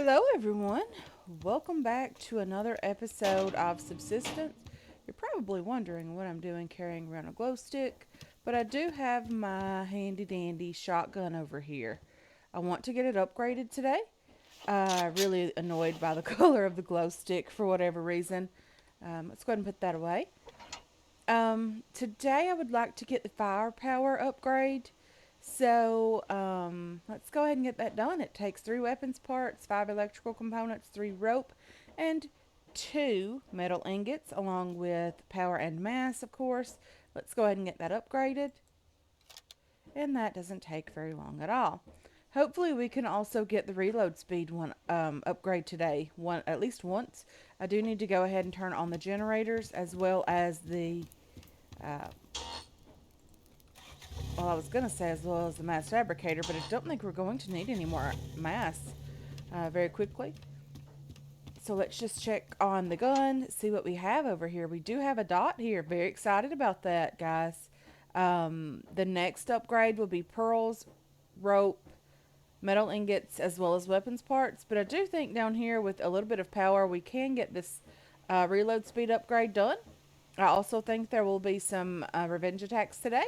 Hello, everyone. Welcome back to another episode of Subsistence. You're probably wondering what I'm doing carrying around a glow stick, but I do have my handy dandy shotgun over here. I want to get it upgraded today. Really annoyed by the color of the glow stick for whatever reason. Let's go ahead and put that away. Today I would like to get the firepower upgrade. Let's go ahead and get that done. It takes 3 weapons parts, 5 electrical components, 3 rope, and 2 metal ingots, along with power and mass, of course. Let's go ahead and get that upgraded. And that doesn't take very long at all. Hopefully we can also get the reload speed one upgrade today, at least once. I do need to go ahead and turn on the generators as well as the uh, well, I was going to say as well as the mass fabricator, but I don't think we're going to need any more mass very quickly. So let's just check on the gun, see what we have over here. We do have a dot here. Very excited about that, guys. The next upgrade will be pearls, rope, metal ingots, as well as weapons parts. But I do think down here with a little bit of power, we can get this reload speed upgrade done. I also think there will be some revenge attacks today.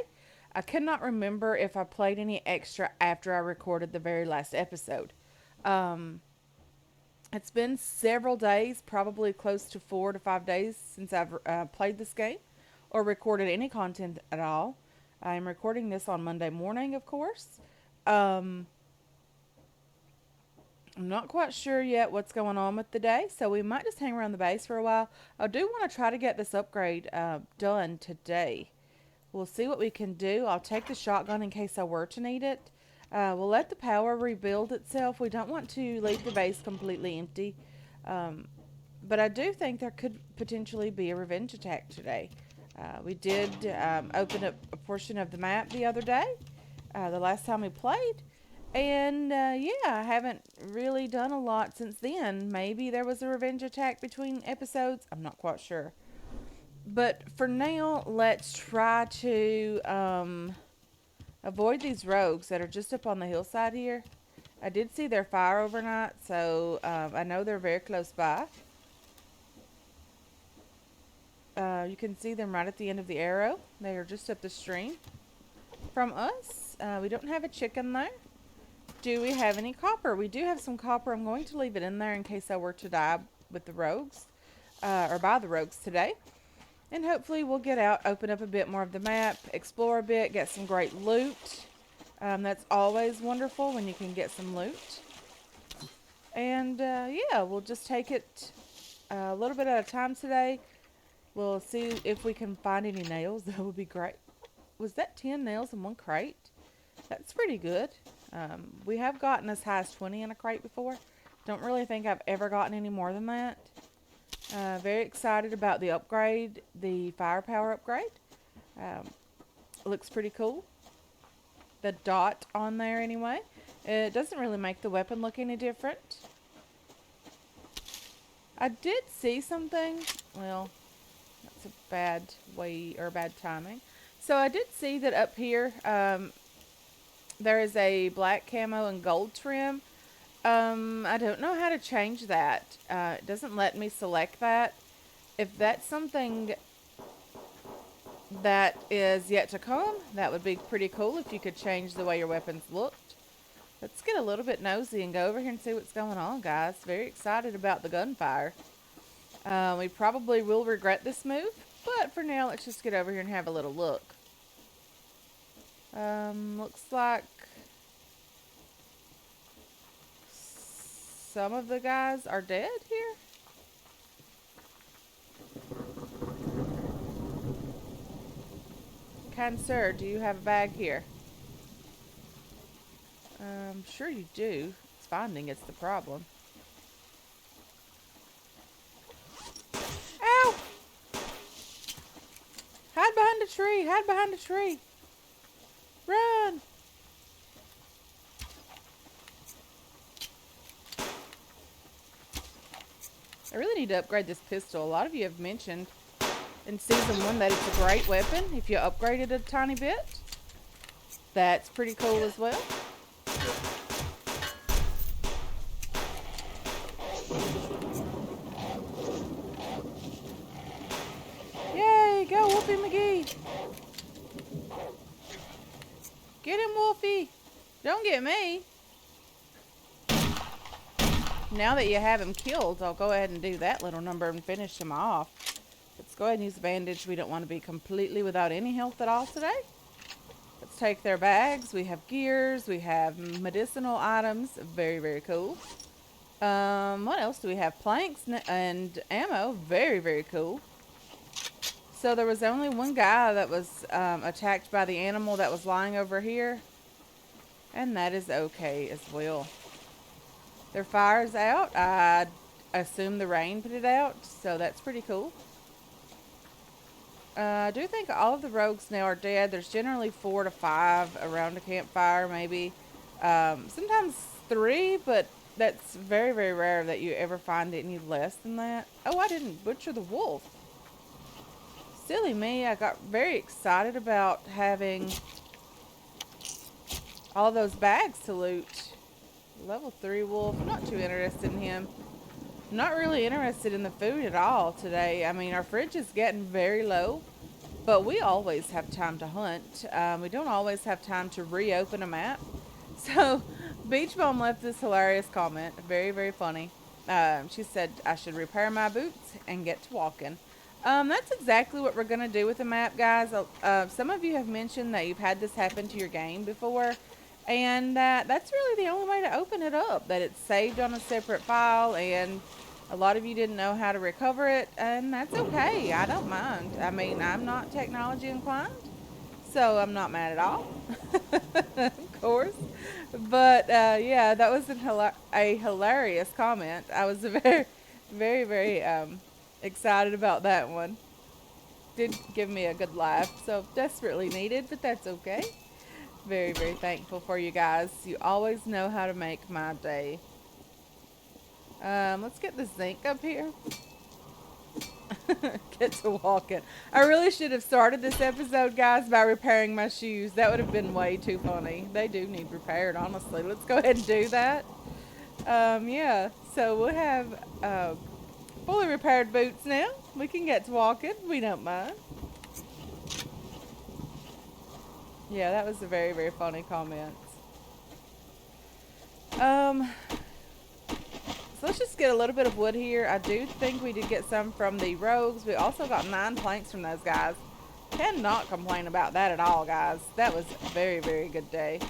I cannot remember if I played any extra after I recorded the very last episode. It's been several days, probably close to 4 to 5 days since I've played this game or recorded any content at all. I'm recording this on Monday morning, of course. I'm not quite sure yet what's going on with the day, so we might just hang around the base for a while. I do want to try to get this upgrade done today. We'll see what we can do. I'll take the shotgun in case I were to need it. We'll let the power rebuild itself. We don't want to leave the base completely empty. But I do think there could potentially be a revenge attack today. We did open up a portion of the map the other day, the last time we played. And yeah, I haven't really done a lot since then. Maybe there was a revenge attack between episodes. I'm not quite sure. But for now, let's try to avoid these rogues that are just up on the hillside here. I did see their fire overnight, so I know they're very close by. You can see them right at the end of the arrow. They are just up the stream from us. We don't have a chicken there. Do we have any copper? We do have some copper. I'm going to leave it in there in case I were to die with the rogues, or by the rogues today. And hopefully we'll get out, open up a bit more of the map, explore a bit, get some great loot. That's always wonderful when you can get some loot. And yeah, we'll just take it a little bit at a time today. We'll see if we can find any nails. That would be great. Was that 10 nails in one crate? That's pretty good. We have gotten as high as 20 in a crate before. Don't really think I've ever gotten any more than that. Very excited about the upgrade, the firepower upgrade. Looks pretty cool. The dot on there anyway. It doesn't really make the weapon look any different. I did see something. Well, that's a bad way or bad timing. So I did see that up here there is a black camo and gold trim. I don't know how to change that. It doesn't let me select that. If that's something that is yet to come, that would be pretty cool if you could change the way your weapons looked. Let's get a little bit nosy and go over here and see what's going on, guys. Very excited about the gunfire. We probably will regret this move, but for now, let's just get over here and have a little look. Looks like some of the guys are dead here. Kind sir, do you have a bag here? Sure you do. It's finding it's the problem. Ow! Hide behind a tree! Hide behind a tree! Run! I really need to upgrade this pistol. A lot of you have mentioned in Season 1 that it's a great weapon if you upgrade it a tiny bit. That's pretty cool as well. Wolfie McGee. Get him, Wolfie. Don't get me. Now that you have him killed, I'll go ahead and do that little number and finish him off. Let's go ahead and use the bandage. We don't want to be completely without any health at all today. Let's take their bags. We have gears. We have medicinal items. Very, very cool. What else do we have? Planks and ammo. Very, very cool. So there was only one guy that was attacked by the animal that was lying over here. And that is okay as well. Their fire's out. I assume the rain put it out. So that's pretty cool. I do think all of the rogues now are dead. There's generally 4 to 5 around a campfire, maybe. Sometimes 3, but that's very, very rare that you ever find any less than that. Oh, I didn't butcher the wolf. Silly me. I got very excited about having all those bags to loot. Level 3 wolf. Not too interested in him. Not really interested in the food at all today. I mean, our fridge is getting very low, but we always have time to hunt. We don't always have time to reopen a map. So, Beach Bum left this hilarious comment. Very, very funny. She said, I should repair my boots and get to walking. That's exactly what we're going to do with the map, guys. Some of you have mentioned that you've had this happen to your game before. And that's really the only way to open it up, that it's saved on a separate file, and a lot of you didn't know how to recover it, and that's okay. I don't mind. I mean, I'm not technology inclined, so I'm not mad at all, of course. But, yeah, that was a hilarious comment. I was very, very, very excited about that one. Did give me a good laugh, so desperately needed, but that's okay. Very, very thankful for you guys. You always know how to make my day. Let's get the zinc up here. Get to walking. I really should have started this episode, guys, by repairing my shoes. That would have been way too funny. They do need repaired, honestly. Let's go ahead and do that. Yeah, so we'll have fully repaired boots now. We can get to walking. We don't mind. Yeah, that was a very, very funny comment. So let's just get a little bit of wood here. I do think we did get some from the rogues. We also got 9 planks from those guys. Cannot complain about that at all, guys. That was a very, very good day.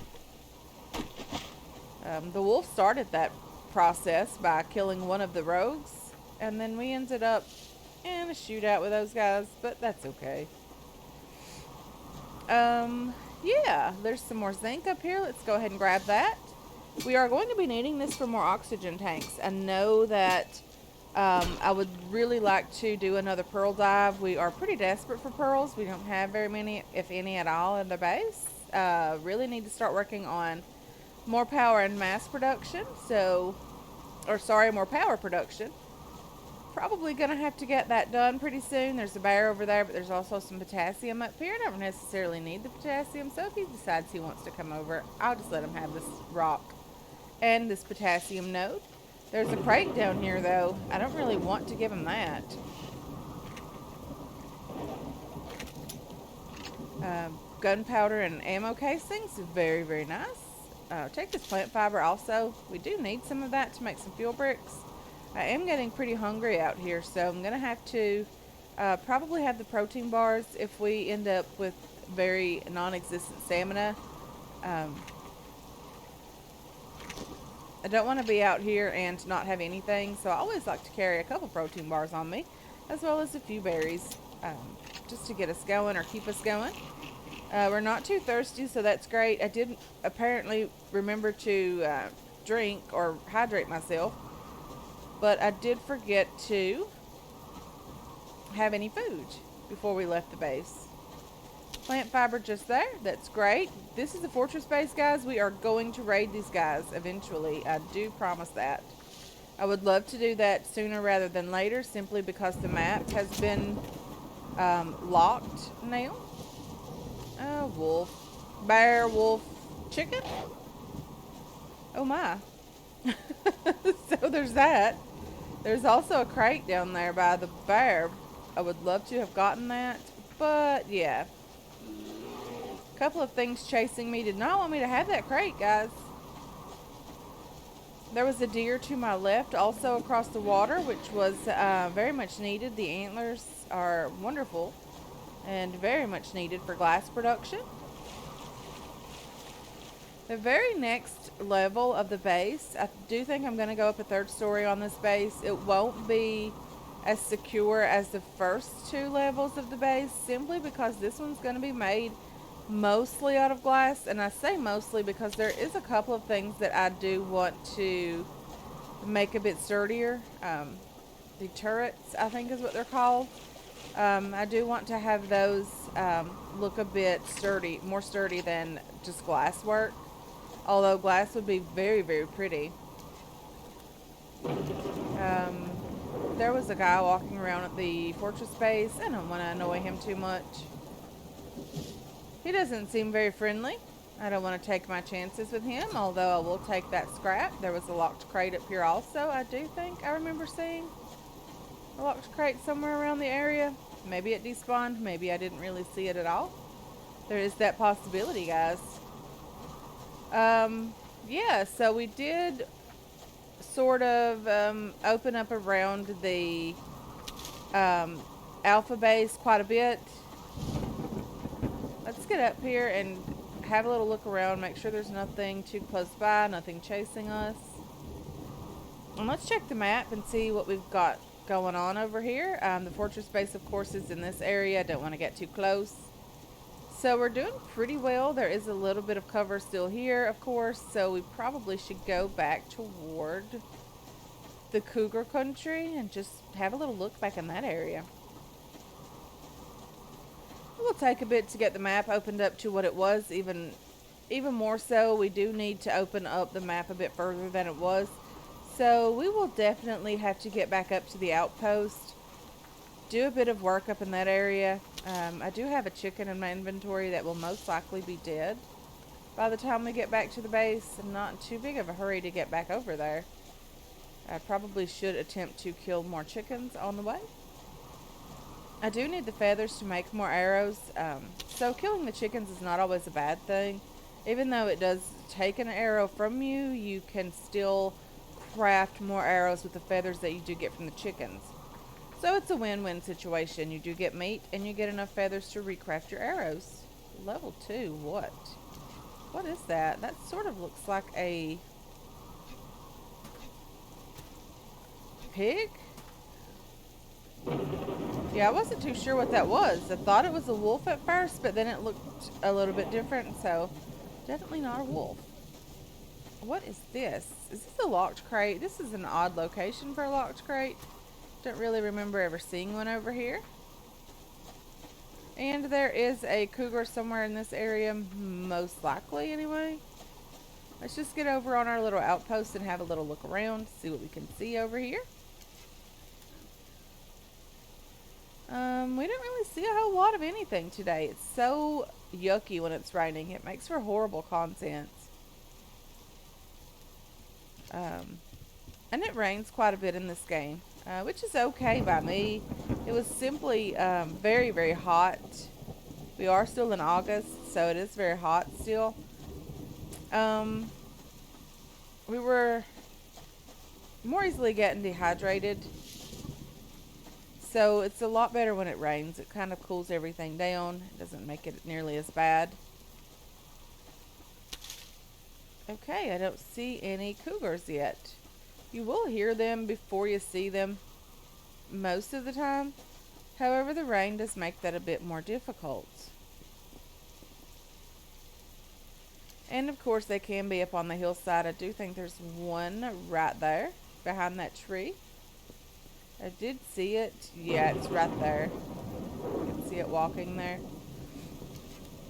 The wolf started that process by killing one of the rogues. And then we ended up in a shootout with those guys. But that's okay. Yeah, there's some more zinc up here. Let's go ahead and grab that. We are going to be needing this for more oxygen tanks. I know that I would really like to do another pearl dive. We are pretty desperate for pearls. We don't have very many, if any at all, in the base. Really need to start working on more power and mass production. More power production. Probably going to have to get that done pretty soon. There's a bear over there, but there's also some potassium up here. I don't necessarily need the potassium, so if he decides he wants to come over, I'll just let him have this rock and this potassium node. There's a crate down here, though. I don't really want to give him that. Gunpowder and ammo casings. Very, very nice. Take this plant fiber also. We do need some of that to make some fuel bricks. I am getting pretty hungry out here, so I'm going to have to probably have the protein bars if we end up with very non-existent stamina. I don't want to be out here and not have anything, so I always like to carry a couple protein bars on me, as well as a few berries, just to get us going or keep us going. We're not too thirsty, so that's great. I did apparently remember to drink or hydrate myself, but I did forget to have any food before we left the base. Plant fiber just there. That's great. This is a fortress base, guys. We are going to raid these guys eventually. I do promise that. I would love to do that sooner rather than later, simply because the map has been locked now. Oh, wolf. Bear, wolf, chicken. Oh my. So there's that. There's also a crate down there by the bear. I would love to have gotten that. But yeah, a couple of things chasing me did not want me to have that crate, guys. There was a deer to my left also across the water, which was very much needed. The antlers are wonderful and very much needed for glass production. The very next level of the base, I do think I'm going to go up a third story on this base. It won't be as secure as the first two levels of the base, simply because this one's going to be made mostly out of glass. And I say mostly because there is a couple of things that I do want to make a bit sturdier. The turrets, I think is what they're called. I do want to have those look a bit sturdy, more sturdy than just glass work. Although glass would be very, very pretty. Um, there was a guy walking around at the fortress base. I don't want to annoy him too much. He doesn't seem very friendly. I don't want to take my chances with him, although I will take that scrap. There was a locked crate up here also, I do think I remember seeing a locked crate somewhere around the area. Maybe it despawned, maybe I didn't really see it at all. There is that possibility, guys. Yeah, so we did sort of open up around the alpha base quite a bit. Let's get up here and have a little look around, make sure there's nothing too close by, nothing chasing us. And let's check the map and see what we've got going on over here. The fortress base, of course, is in this area. I don't want to get too close. So we're doing pretty well. There is a little bit of cover still here, of course, so we probably should go back toward the cougar country and just have a little look back in that area. It will take a bit to get the map opened up to what it was, even more so. We do need to open up the map a bit further than it was. So we will definitely have to get back up to the outpost, do a bit of work up in that area. I do have a chicken in my inventory that will most likely be dead by the time we get back to the base. I'm not in too big of a hurry to get back over there. I probably should attempt to kill more chickens on the way. I do need the feathers to make more arrows. So killing the chickens is not always a bad thing. Even though it does take an arrow from you, you can still craft more arrows with the feathers that you do get from the chickens. So it's a win-win situation. You do get meat and you get enough feathers to recraft your arrows. Level 2, what? What is that? That sort of looks like a pig? Yeah, I wasn't too sure what that was. I thought it was a wolf at first, but then it looked a little bit different, so definitely not a wolf. What is this? Is this a locked crate? This is an odd location for a locked crate. Don't really remember ever seeing one over here. And there is a cougar somewhere in this area, most likely anyway. Let's just get over on our little outpost and have a little look around, see what we can see over here. We didn't really see a whole lot of anything today. It's so yucky when it's raining. It makes for horrible content. And it rains quite a bit in this game, which is okay by me. It was simply very, very hot. We are still in August, so it is very hot still. We were more easily getting dehydrated. So it's a lot better when it rains. It kind of cools everything down. It doesn't make it nearly as bad. Okay, I don't see any cougars yet. You will hear them before you see them most of the time. However, the rain does make that a bit more difficult. And of course, they can be up on the hillside. I do think there's one right there behind that tree. I did see it. Yeah, it's right there. You can see it walking there.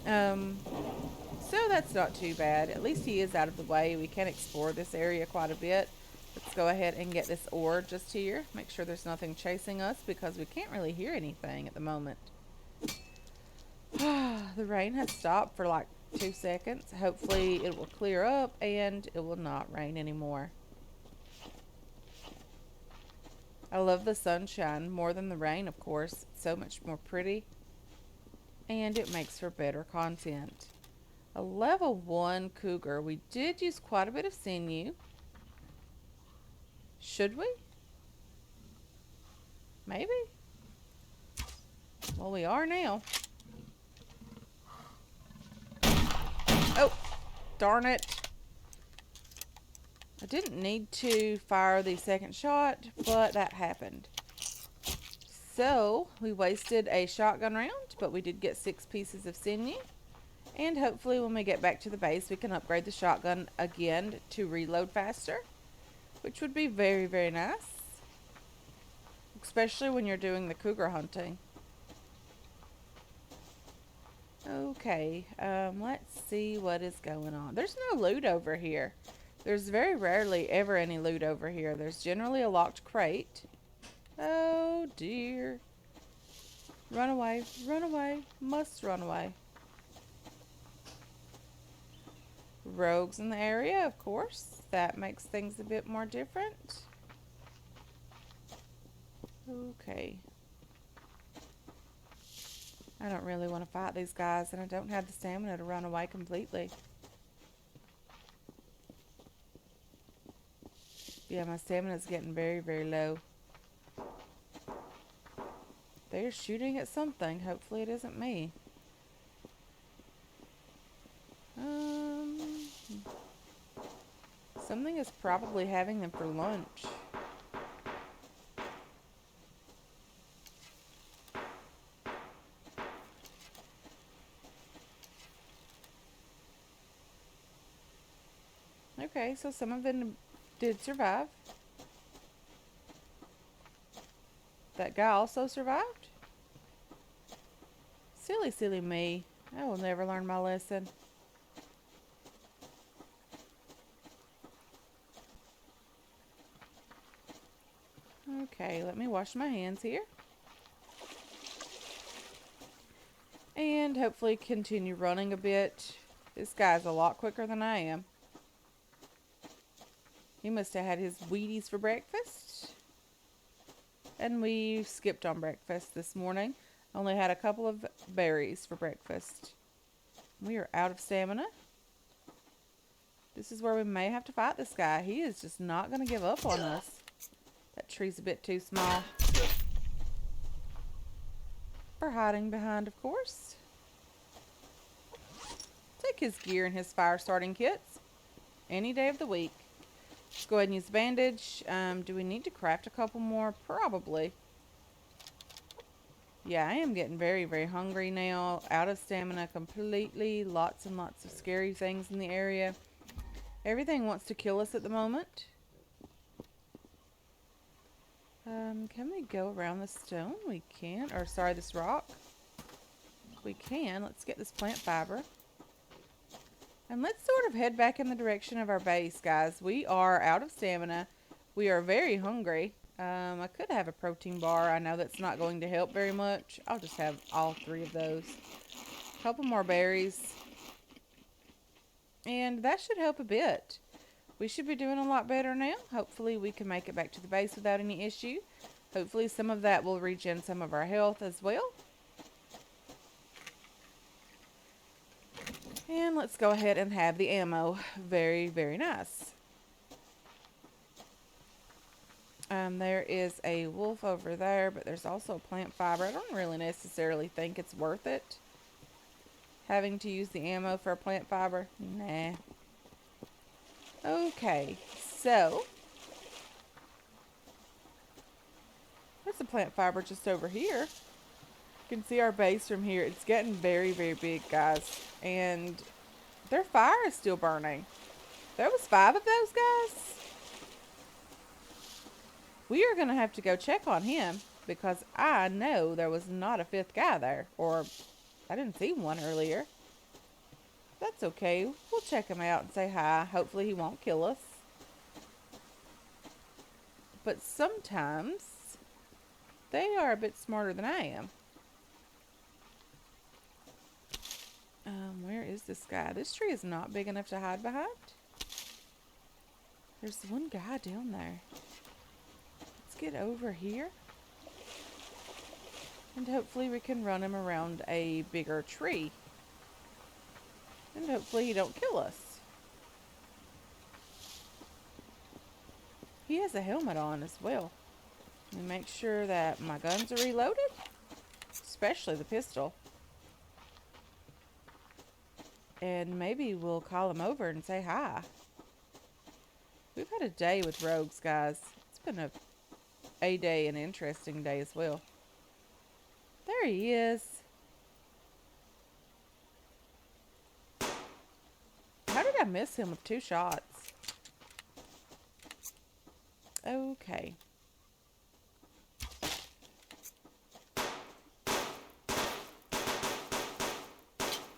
So that's not too bad. At least he is out of the way. We can explore this area quite a bit. Let's go ahead and get this ore just here. Make sure there's nothing chasing us because we can't really hear anything at the moment. The rain has stopped for like 2 seconds. Hopefully it will clear up and it will not rain anymore. I love the sunshine more than the rain, of course. It's so much more pretty. and it makes for better content. A level 1 cougar. We did use quite a bit of sinew. Should we? Maybe. Well, we are now. Oh, darn it. I didn't need to fire the second shot, but that happened. So, we wasted a shotgun round, but we did get 6 pieces of sinew. And hopefully when we get back to the base, we can upgrade the shotgun again to reload faster, which would be very, very nice. Especially when you're doing the cougar hunting. Okay, let's see what is going on. There's no loot over here. There's very rarely ever any loot over here. There's generally a locked crate. Oh dear. Run away, run away, must run away. Rogues in the area, of course. That makes things a bit more different. Okay. I don't really want to fight these guys, and I don't have the stamina to run away completely. Yeah, my stamina's getting very, very low. They're shooting at something. Hopefully it isn't me. Something is probably having them for lunch. Okay, so some of them did survive. That guy also survived? Silly, silly me. I will never learn my lesson. Okay, let me wash my hands here. And hopefully continue running a bit. This guy's a lot quicker than I am. He must have had his Wheaties for breakfast. And we skipped on breakfast this morning. Only had a couple of berries for breakfast. We are out of stamina. This is where we may have to fight this guy. He is just not going to give up on us. That tree's a bit too small for hiding behind, of course. Take his gear and his fire starting kits any day of the week. Let's go ahead and use the bandage. Do we need to craft a couple more? Probably. Yeah, I am getting very, very hungry now. Out of stamina completely. Lots and lots of scary things in the area. Everything wants to kill us at the moment. Can we go around the stone? We can. Or, sorry, this rock. We can. Let's get this plant fiber. And let's sort of head back in the direction of our base, guys. We are out of stamina. We are very hungry. I could have a protein bar. I know that's not going to help very much. I'll just have all 3 of those. A couple more berries. And that should help a bit. We should be doing a lot better now. Hopefully we can make it back to the base without any issue. Hopefully some of that will regen some of our health as well. And let's go ahead and have the ammo. Very, very nice. There is a wolf over there, but there's also plant fiber. I don't really necessarily think it's worth it. Having to use the ammo for a plant fiber? Nah. Okay, so there's a plant fiber just over here. You can see our base from here. It's getting very, very big, guys. And their fire is still burning. There was 5 of those guys. We are going to have to go check on him because I know there was not a 5th guy there. Or I didn't see one earlier. That's okay. We'll check him out and say hi. Hopefully he won't kill us. But sometimes they are a bit smarter than I am. Where is this guy? This tree is not big enough to hide behind. There's one guy down there. Let's get over here. And hopefully we can run him around a bigger tree. And hopefully he don't kill us. He has a helmet on as well. Let me make sure that my guns are reloaded, especially the pistol. And maybe we'll call him over and say hi. We've had a day with rogues, guys. It's been a day, an interesting day as well. There he is. How did I miss him with 2 shots? Okay.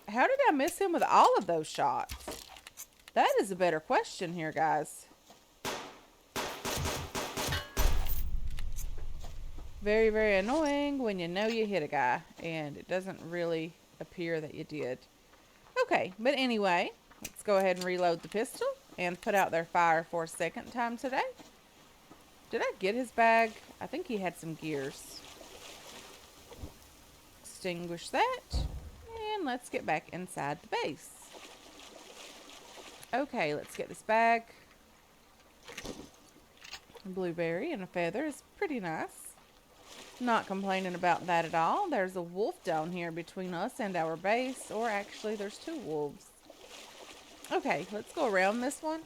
How did I miss him with all of those shots? That is a better question here, guys. Very, very annoying when you know you hit a guy and it doesn't really appear that you did. Okay, but anyway, let's go ahead and reload the pistol and put out their fire for a second time today. Did I get his bag? I think he had some gears. Extinguish that. And let's get back inside the base. Okay, let's get this bag. A blueberry and a feather is pretty nice. Not complaining about that at all. There's a wolf down here between us and our base. Or actually, there's 2 wolves. Okay, let's go around this one.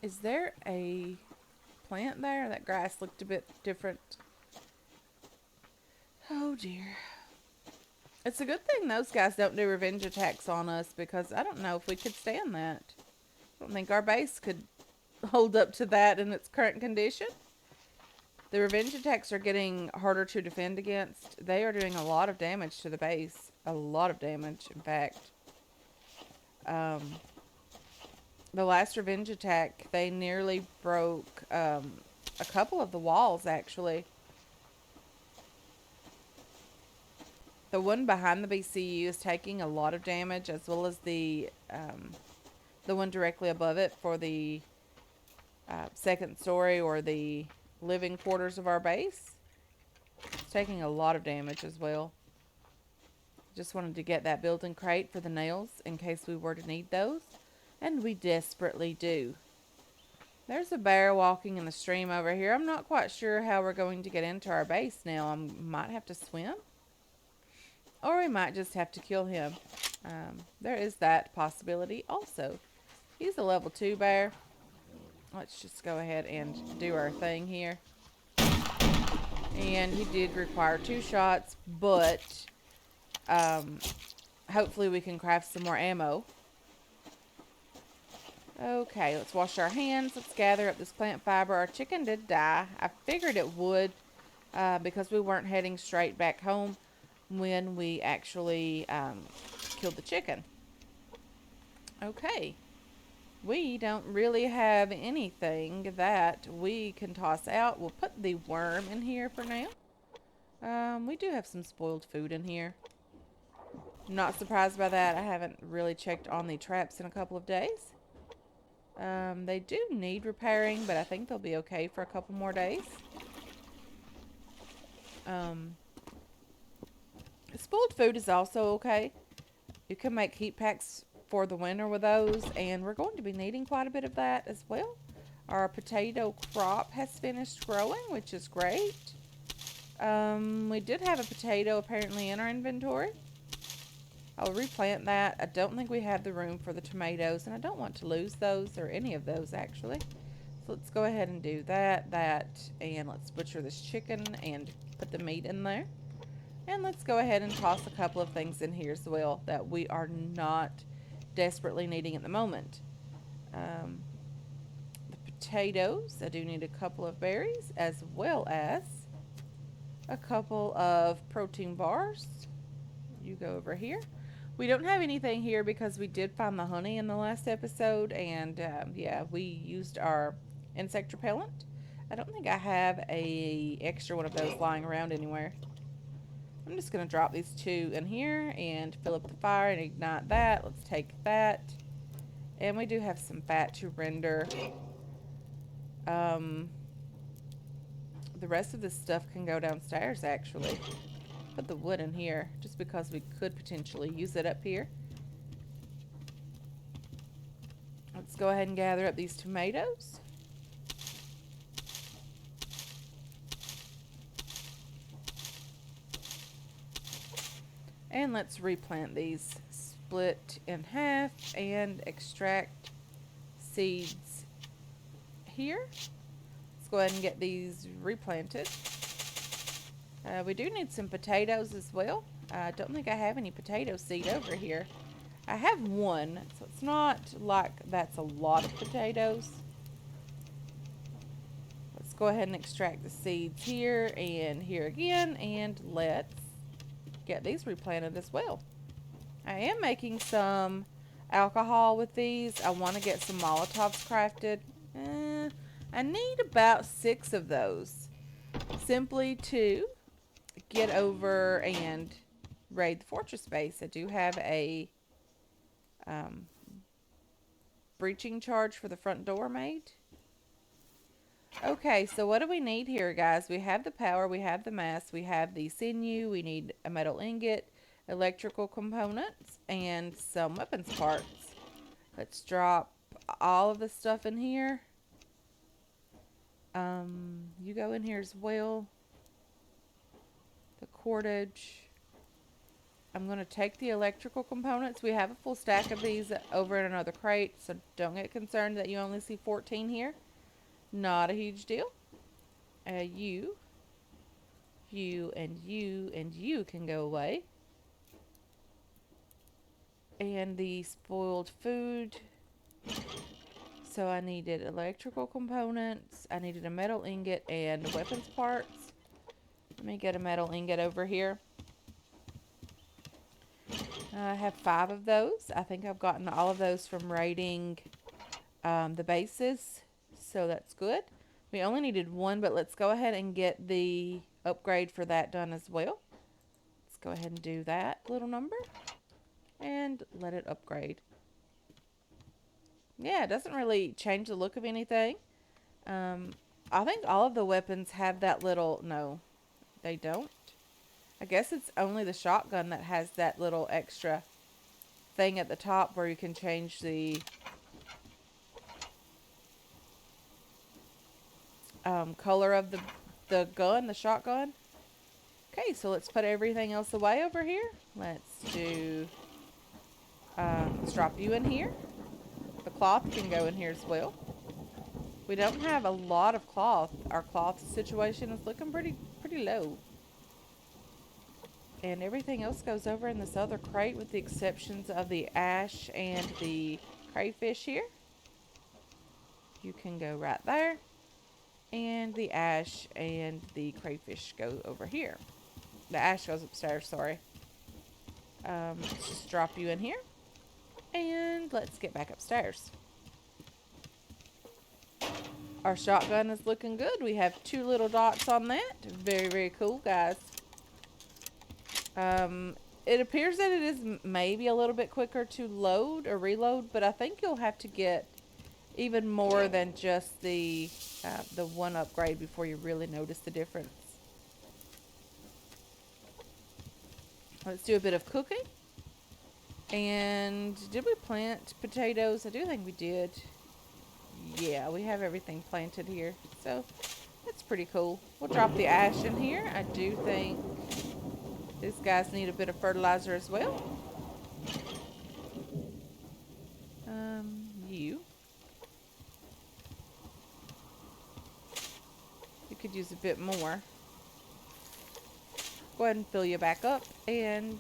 Is there a plant there? That grass looked a bit different. Oh dear. It's a good thing those guys don't do revenge attacks on us, because I don't know if we could stand that. I don't think our base could hold up to that in its current condition. The revenge attacks are getting harder to defend against. They are doing a lot of damage to the base. A lot of damage, in fact. The last revenge attack, they nearly broke a couple of the walls, actually. The one behind the BCU is taking a lot of damage, as well as the one directly above it for the second story or the living quarters of our base. It's taking a lot of damage as well. Just wanted to get that building crate for the nails in case we were to need those. And we desperately do. There's a bear walking in the stream over here. I'm not quite sure how we're going to get into our base now. I might have to swim. Or we might just have to kill him. There is that possibility also. He's a level 2 bear. Let's just go ahead and do our thing here. And he did require 2 shots, but hopefully we can craft some more ammo. Okay, let's wash our hands. Let's gather up this plant fiber. Our chicken did die. I figured it would because we weren't heading straight back home when we actually killed the chicken. Okay. We don't really have anything that we can toss out. We'll put the worm in here for now. We do have some spoiled food in here. Not surprised by that. I haven't really checked on the traps in a couple of days. They do need repairing, but I think they'll be okay for a couple more days. Spoiled food is also okay. You can make heat packs for the winter with those, and we're going to be needing quite a bit of that as well. Our potato crop has finished growing, which is great. We did have a potato apparently in our inventory. I'll replant that. I don't think we have the room for the tomatoes, and I don't want to lose those, or any of those actually. So let's go ahead and do that, and let's butcher this chicken and put the meat in there. And let's go ahead and toss a couple of things in here as well that we are not desperately needing at the moment. The potatoes, I do need a couple of berries, as well as a couple of protein bars. You go over here. We don't have anything here because we did find the honey in the last episode, and yeah, we used our insect repellent. I don't think I have a extra one of those lying around anywhere. I'm just going to drop these 2 in here and fill up the fire and ignite that. Let's take that. And we do have some fat to render. The The rest of this stuff can go downstairs, actually. Put the wood in here, just because we could potentially use it up here. Let's go ahead and gather up these tomatoes. And let's replant these. Split in half and extract seeds here. Let's go ahead and get these replanted. We do need some potatoes as well. I don't think I have any potato seed over here. I have one, so it's not like that's a lot of potatoes. Let's go ahead and extract the seeds here and here again, and let's get these replanted as well. I am making some alcohol with these. I want to get some Molotovs crafted. I need about 6 of those, simply to get over and raid the fortress base. I do have a breaching charge for the front door made. Okay, so what do we need here, guys? We have the power, we have the mass, we have the sinew, we need a metal ingot, electrical components, and some weapons parts. Let's drop all of the stuff in here. You go in here as well. The cordage. I'm going to take the electrical components. We have a full stack of these over in another crate, so don't get concerned that you only see 14 here. Not a huge deal. You, and you can go away. And the spoiled food. So I needed electrical components. I needed a metal ingot and weapons parts. Let me get a metal ingot over here. I have 5 of those. I think I've gotten all of those from raiding the bases. So that's good. We only needed 1, but let's go ahead and get the upgrade for that done as well. Let's go ahead and do that little number. And let it upgrade. Yeah, it doesn't really change the look of anything. I think all of the weapons have that little... No, they don't. I guess it's only the shotgun that has that little extra thing at the top where you can change the color of the gun, the shotgun. Okay, so let's put everything else away over here. Let's do... let's drop you in here. The cloth can go in here as well. We don't have a lot of cloth. Our cloth situation is looking pretty low. And everything else goes over in this other crate with the exceptions of the ash and the crayfish here. You can go right there. And the ash and the crayfish go over here. The ash goes upstairs, sorry. Let's just drop you in here. And let's get back upstairs. Our shotgun is looking good. We have 2 little dots on that. Very, very cool, guys. It appears that it is maybe a little bit quicker to load or reload, but I think you'll have to get even more than just the 1 upgrade before you really notice the difference. Let's do a bit of cooking. And did we plant potatoes? I do think we did. Yeah, we have everything planted here. So that's pretty cool. We'll drop the ash in here. I do think these guys need a bit of fertilizer as well. You could use a bit more. Go ahead and fill you back up. And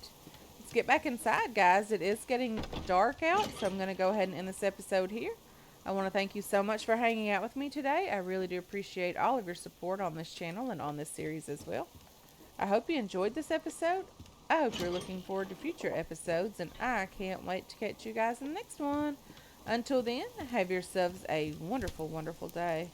let's get back inside, guys. It is getting dark out, so I'm going to go ahead and end this episode here. I want to thank you so much for hanging out with me today. I really do appreciate all of your support on this channel and on this series as well. I hope you enjoyed this episode. I hope you're looking forward to future episodes, and I can't wait to catch you guys in the next one. Until then, have yourselves a wonderful, wonderful day.